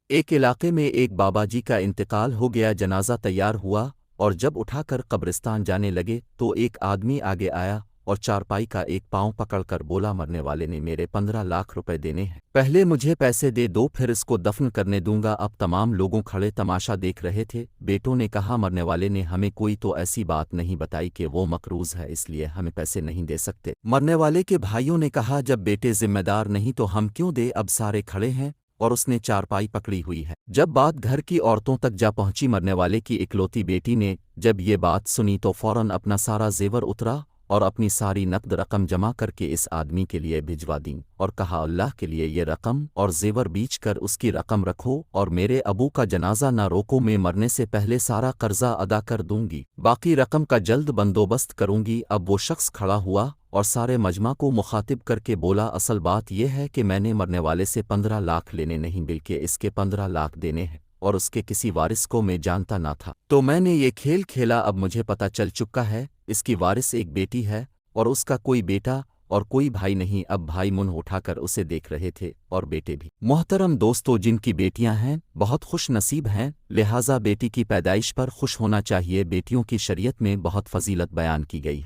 ایک علاقے میں ایک بابا جی کا انتقال ہو گیا، جنازہ تیار ہوا، اور جب اٹھا کر قبرستان جانے لگے تو ایک آدمی آگے آیا اور چارپائی کا ایک پاؤں پکڑ کر بولا، مرنے والے نے میرے 15 لاکھ روپے دینے ہیں، پہلے مجھے پیسے دے دو پھر اس کو دفن کرنے دوں گا۔ اب تمام لوگوں کھڑے تماشا دیکھ رہے تھے۔ بیٹوں نے کہا، مرنے والے نے ہمیں کوئی تو ایسی بات نہیں بتائی کہ وہ مقروض ہے، اس لیے ہمیں پیسے نہیں دے سکتے۔ مرنے والے کے بھائیوں نے کہا، جب بیٹے ذمہ دار نہیں تو ہم کیوں دے؟ اب سارے کھڑے ہیں اور اس نے چارپائی پکڑی ہوئی ہے۔ جب بات گھر کی عورتوں تک جا پہنچی، مرنے والے کی اکلوتی بیٹی نے جب یہ بات سنی تو فوراً اپنا سارا زیور اترا اور اپنی ساری نقد رقم جمع کر کے اس آدمی کے لیے بھجوا دیں، اور کہا، اللہ کے لیے یہ رقم اور زیور بیچ کر اس کی رقم رکھو اور میرے ابو کا جنازہ نہ روکو، میں مرنے سے پہلے سارا قرضہ ادا کر دوں گی، باقی رقم کا جلد بندوبست کروں گی۔ اب وہ شخص کھڑا ہوا اور سارے مجمع کو مخاطب کر کے بولا، اصل بات یہ ہے کہ میں نے مرنے والے سے 15 لاکھ لینے نہیں بلکہ اس کے 15 لاکھ دینے ہیں، اور اس کے کسی وارث کو میں جانتا نہ تھا، تو میں نے یہ کھیل کھیلا۔ اب مجھے پتہ چل چکا ہے اس کی وارث ایک بیٹی ہے اور اس کا کوئی بیٹا اور کوئی بھائی نہیں۔ اب بھائی منہ اٹھا کر اسے دیکھ رہے تھے اور بیٹے بھی۔ محترم دوستو، جن کی بیٹیاں ہیں بہت خوش نصیب ہیں، لہٰذا بیٹی کی پیدائش پر خوش ہونا چاہیے۔ بیٹیوں کی شریعت میں بہت فضیلت بیان کی گئی ہے۔